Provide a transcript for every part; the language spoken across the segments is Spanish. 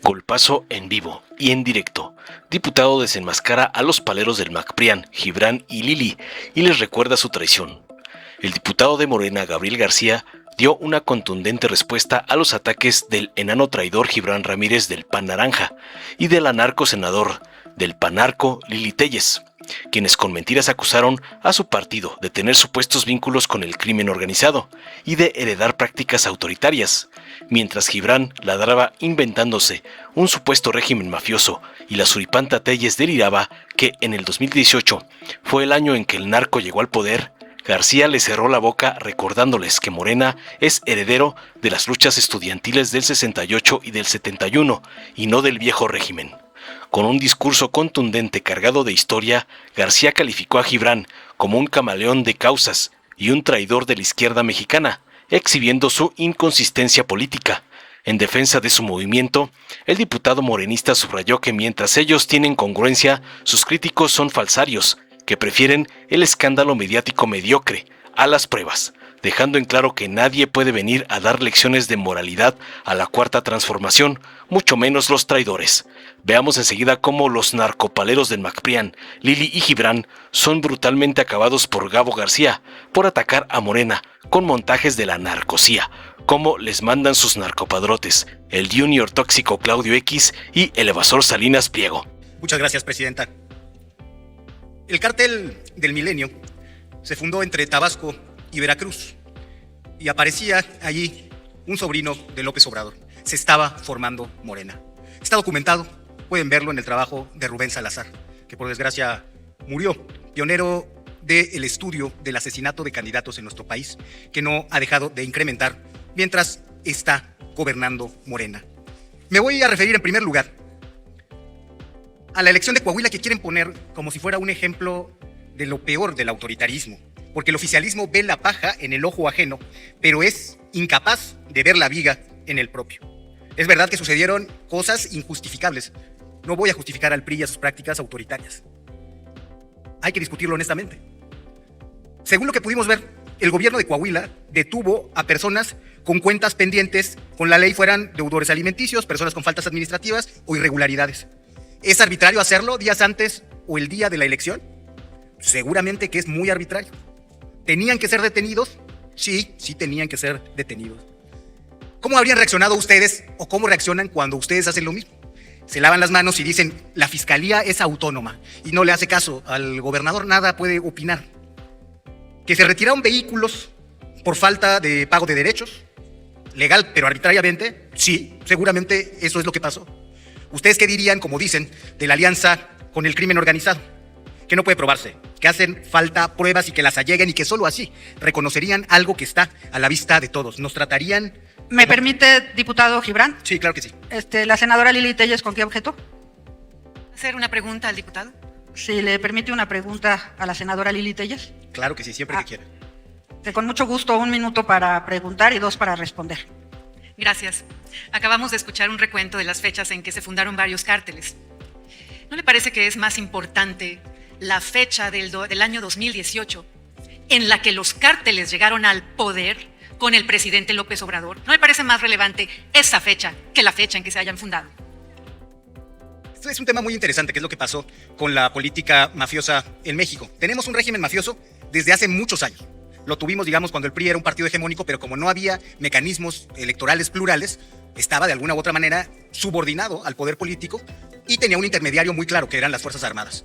Golpazo en vivo y en directo. Diputado desenmascara a los paleros del MacPrián, Gibran y Lili, y les recuerda su traición. El diputado de Morena, Gabriel García, dio una contundente respuesta a los ataques del enano traidor Gibran Ramírez del PAN Naranja y del anarco senador del PANarco Lili Téllez, quienes con mentiras acusaron a su partido de tener supuestos vínculos con el crimen organizado y de heredar prácticas autoritarias, mientras Gibran ladraba inventándose un supuesto régimen mafioso y la suripanta Téllez deliraba que en el 2018 fue el año en que el narco llegó al poder. García le cerró la boca recordándoles que Morena es heredero de las luchas estudiantiles del 68 y del 71 y no del viejo régimen. Con un discurso contundente cargado de historia, García calificó a Gibran como un camaleón de causas y un traidor de la izquierda mexicana, exhibiendo su inconsistencia política. En defensa de su movimiento, el diputado morenista subrayó que mientras ellos tienen congruencia, sus críticos son falsarios, que prefieren el escándalo mediático mediocre a las pruebas, dejando en claro que nadie puede venir a dar lecciones de moralidad a la Cuarta Transformación, mucho menos los traidores. Veamos enseguida cómo los narcopaleros del MacPrián, Lili y Gibran, son brutalmente acabados por Gabo García por atacar a Morena con montajes de la narcocía, cómo les mandan sus narcopadrotes, el Junior tóxico Claudio X y el evasor Salinas Pliego. Muchas gracias, presidenta. El cártel del Milenio se fundó entre Tabasco y Veracruz y aparecía allí un sobrino de López Obrador. Se estaba formando Morena. Está documentado, pueden verlo en el trabajo de Rubén Salazar, que por desgracia murió, pionero del estudio del asesinato de candidatos en nuestro país, que no ha dejado de incrementar mientras está gobernando Morena. Me voy a referir en primer lugar a la elección de Coahuila, que quieren poner como si fuera un ejemplo de lo peor del autoritarismo, porque el oficialismo ve la paja en el ojo ajeno, pero es incapaz de ver la viga en el propio. Es verdad que sucedieron cosas injustificables. No voy a justificar al PRI y a sus prácticas autoritarias. Hay que discutirlo honestamente. Según lo que pudimos ver, el gobierno de Coahuila detuvo a personas con cuentas pendientes con la ley, fueran deudores alimenticios, personas con faltas administrativas o irregularidades. ¿Es arbitrario hacerlo días antes o el día de la elección? Seguramente que es muy arbitrario. ¿Tenían que ser detenidos? Sí, sí tenían que ser detenidos. ¿Cómo habrían reaccionado ustedes o cómo reaccionan cuando ustedes hacen lo mismo? Se lavan las manos y dicen, la fiscalía es autónoma y no le hace caso al gobernador, nada puede opinar. Que se retiraron vehículos por falta de pago de derechos, legal pero arbitrariamente, sí, seguramente eso es lo que pasó. ¿Ustedes qué dirían, como dicen, de la alianza con el crimen organizado? Que no puede probarse, que hacen falta pruebas y que las alleguen y que solo así reconocerían algo que está a la vista de todos. Nos tratarían... ¿Me permite, diputado Gibran? Sí, claro que sí. La senadora Lili Téllez, ¿con qué objeto? ¿Hacer una pregunta al diputado? Si le permite una pregunta a la senadora Lili Téllez. Claro que sí, siempre que quiera. Con mucho gusto, 1 minuto para preguntar y 2 para responder. Gracias. Acabamos de escuchar un recuento de las fechas en que se fundaron varios cárteles. ¿No le parece que es más importante la fecha del año 2018 en la que los cárteles llegaron al poder con el presidente López Obrador? ¿No le parece más relevante esa fecha que la fecha en que se hayan fundado? Esto es un tema muy interesante, que es lo que pasó con la política mafiosa en México. Tenemos un régimen mafioso desde hace muchos años. Lo tuvimos, digamos, cuando el PRI era un partido hegemónico, pero como no había mecanismos electorales plurales, estaba de alguna u otra manera subordinado al poder político y tenía un intermediario muy claro, que eran las Fuerzas Armadas.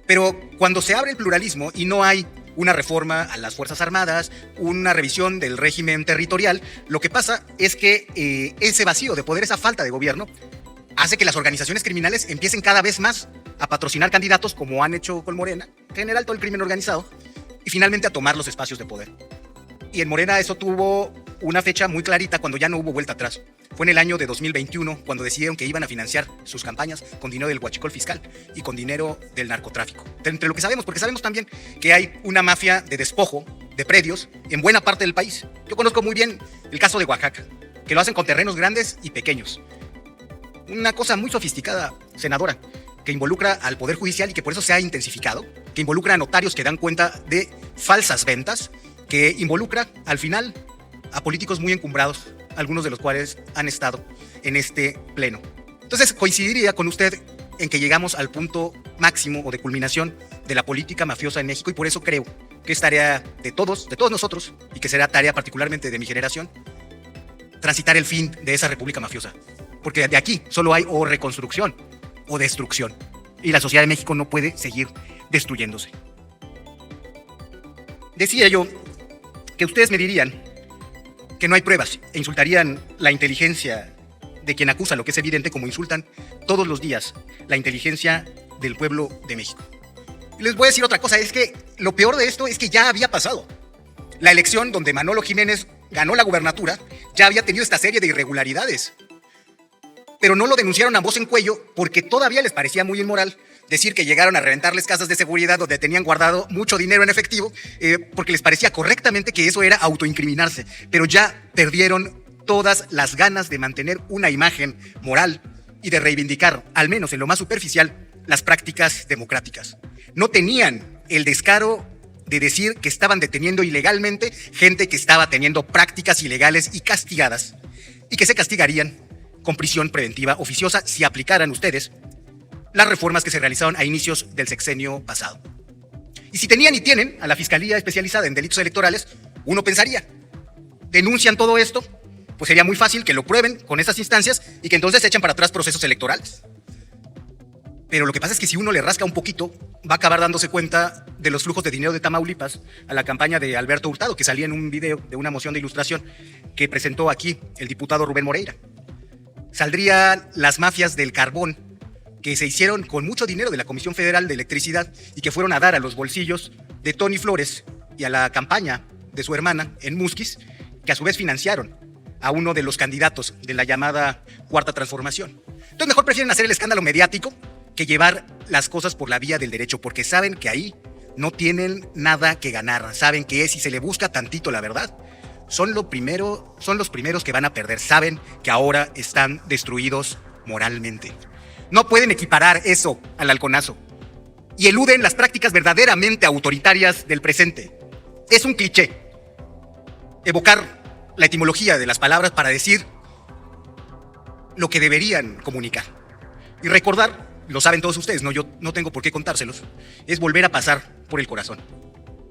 Pero cuando se abre el pluralismo y no hay una reforma a las Fuerzas Armadas, una revisión del régimen territorial, lo que pasa es que ese vacío de poder, esa falta de gobierno, hace que las organizaciones criminales empiecen cada vez más a patrocinar candidatos, como han hecho con Morena, en general todo el crimen organizado, y finalmente a tomar los espacios de poder. Y en Morena eso tuvo una fecha muy clarita cuando ya no hubo vuelta atrás. Fue en el año de 2021 cuando decidieron que iban a financiar sus campañas con dinero del huachicol fiscal y con dinero del narcotráfico. Entre lo que sabemos, porque sabemos también que hay una mafia de despojo de predios en buena parte del país. Yo conozco muy bien el caso de Oaxaca, que lo hacen con terrenos grandes y pequeños. Una cosa muy sofisticada, senadora, que involucra al Poder Judicial y que por eso se ha intensificado, que involucra a notarios que dan cuenta de falsas ventas, que involucra al final a políticos muy encumbrados, algunos de los cuales han estado en este pleno. Entonces coincidiría con usted en que llegamos al punto máximo o de culminación de la política mafiosa en México, y por eso creo que es tarea de todos nosotros, y que será tarea particularmente de mi generación, transitar el fin de esa república mafiosa. Porque de aquí solo hay o reconstrucción o destrucción. Y la sociedad de México no puede seguir destruyéndose. Decía yo que ustedes me dirían que no hay pruebas e insultarían la inteligencia de quien acusa lo que es evidente, como insultan todos los días la inteligencia del pueblo de México. Y les voy a decir otra cosa, es que lo peor de esto es que ya había pasado. La elección donde Manolo Jiménez ganó la gubernatura ya había tenido esta serie de irregularidades. Pero no lo denunciaron a voz en cuello porque todavía les parecía muy inmoral decir que llegaron a reventarles casas de seguridad donde tenían guardado mucho dinero en efectivo, porque les parecía correctamente que eso era autoincriminarse. Pero ya perdieron todas las ganas de mantener una imagen moral y de reivindicar, al menos en lo más superficial, las prácticas democráticas. No tenían el descaro de decir que estaban deteniendo ilegalmente gente que estaba teniendo prácticas ilegales y castigadas, y que se castigarían con prisión preventiva oficiosa si aplicaran ustedes las reformas que se realizaron a inicios del sexenio pasado. Y si tenían y tienen a la Fiscalía Especializada en Delitos Electorales, uno pensaría, denuncian todo esto, pues sería muy fácil que lo prueben con esas instancias y que entonces se echen para atrás procesos electorales. Pero lo que pasa es que si uno le rasca un poquito, va a acabar dándose cuenta de los flujos de dinero de Tamaulipas a la campaña de Alberto Hurtado, que salía en un video de una moción de ilustración que presentó aquí el diputado Rubén Moreira. Saldrían las mafias del carbón que se hicieron con mucho dinero de la Comisión Federal de Electricidad y que fueron a dar a los bolsillos de Tony Flores y a la campaña de su hermana en Musquis, que a su vez financiaron a uno de los candidatos de la llamada Cuarta Transformación. Entonces mejor prefieren hacer el escándalo mediático que llevar las cosas por la vía del derecho, porque saben que ahí no tienen nada que ganar, saben que si se le busca tantito la verdad, son los primeros que van a perder, saben que ahora están destruidos moralmente. No pueden equiparar eso al halconazo y eluden las prácticas verdaderamente autoritarias del presente. Es un cliché evocar la etimología de las palabras para decir lo que deberían comunicar. Y recordar, lo saben todos ustedes, yo no tengo por qué contárselos, es volver a pasar por el corazón.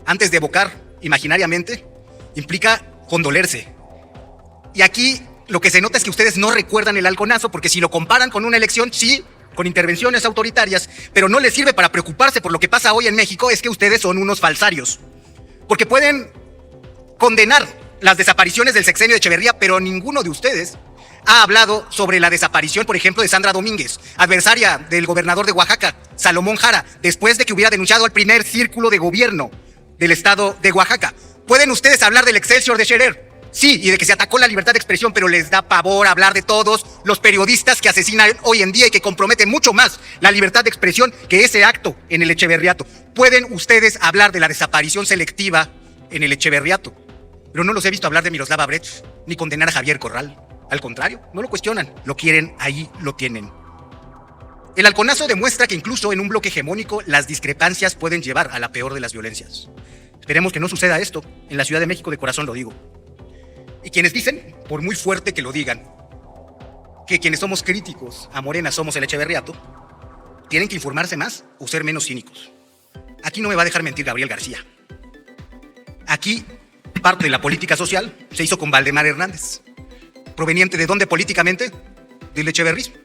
Antes de evocar imaginariamente, implica condolerse. Y aquí lo que se nota es que ustedes no recuerdan el halconazo, porque si lo comparan con una elección, sí, con intervenciones autoritarias, pero no les sirve para preocuparse por lo que pasa hoy en México, es que ustedes son unos falsarios. Porque pueden condenar las desapariciones del sexenio de Echeverría, pero ninguno de ustedes ha hablado sobre la desaparición, por ejemplo, de Sandra Domínguez, adversaria del gobernador de Oaxaca, Salomón Jara, después de que hubiera denunciado al primer círculo de gobierno del estado de Oaxaca. ¿Pueden ustedes hablar del Excelsior de Scherer? Sí, y de que se atacó la libertad de expresión, pero les da pavor hablar de todos los periodistas que asesinan hoy en día y que comprometen mucho más la libertad de expresión que ese acto en el Echeverriato. ¿Pueden ustedes hablar de la desaparición selectiva en el Echeverriato? Pero no los he visto hablar de Miroslava Brecht, ni condenar a Javier Corral. Al contrario, no lo cuestionan, lo quieren, ahí lo tienen. El halconazo demuestra que incluso en un bloque hegemónico las discrepancias pueden llevar a la peor de las violencias. Esperemos que no suceda esto en la Ciudad de México, de corazón lo digo. Y quienes dicen, por muy fuerte que lo digan, que quienes somos críticos a Morena somos el Echeverriato, tienen que informarse más o ser menos cínicos. Aquí no me va a dejar mentir Gabriel García. Aquí parte de la política social se hizo con Valdemar Hernández. ¿Proveniente de dónde políticamente? Del echeverrismo.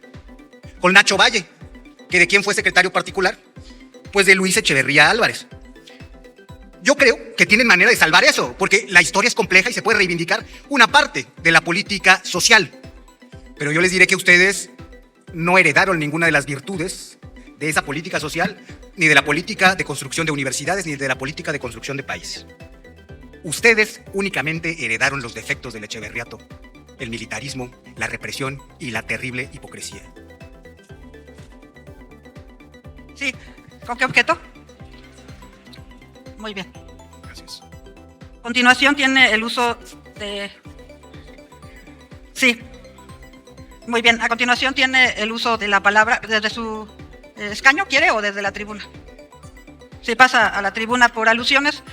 Con Nacho Valle, que de quién fue secretario particular, pues de Luis Echeverría Álvarez. Yo creo que tienen manera de salvar eso, porque la historia es compleja y se puede reivindicar una parte de la política social. Pero yo les diré que ustedes no heredaron ninguna de las virtudes de esa política social, ni de la política de construcción de universidades, ni de la política de construcción de países. Ustedes únicamente heredaron los defectos del Echeverriato: el militarismo, la represión y la terrible hipocresía. Sí, ¿con qué objeto? Muy bien. Gracias. A continuación tiene el uso de... Sí. Muy bien. A continuación tiene el uso de la palabra desde su escaño, ¿quiere? ¿O desde la tribuna? Si pasa a la tribuna por alusiones,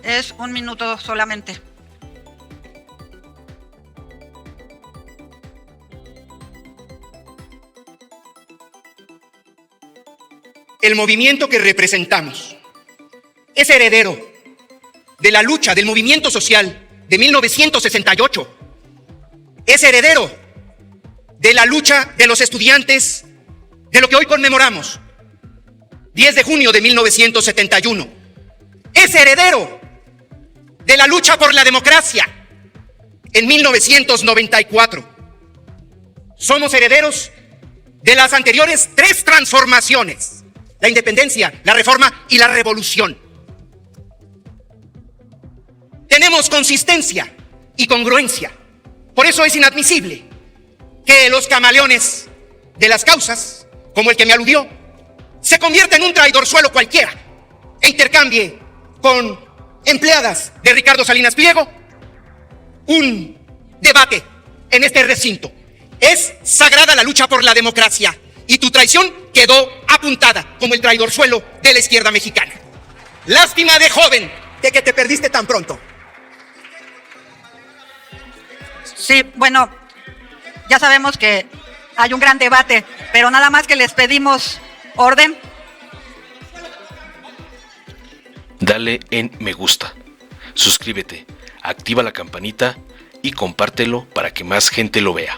es 1 minuto solamente. el movimiento que representamos es heredero de la lucha del movimiento social de 1968. Es heredero de la lucha de los estudiantes de lo que hoy conmemoramos, 10 de junio de 1971. Es heredero de la lucha por la democracia en 1994. Somos herederos de las anteriores 3 transformaciones: la independencia, la reforma y la revolución. Tenemos consistencia y congruencia. Por eso es inadmisible que los camaleones de las causas, como el que me aludió, se convierta en un traidorzuelo cualquiera e intercambie con empleadas de Ricardo Salinas Pliego un debate en este recinto. Es sagrada la lucha por la democracia y tu traición quedó apuntada como el traidorzuelo de la izquierda mexicana. Lástima de joven de que te perdiste tan pronto. Sí, bueno, ya sabemos que hay un gran debate, pero nada más que les pedimos orden. Dale en me gusta, suscríbete, activa la campanita y compártelo para que más gente lo vea.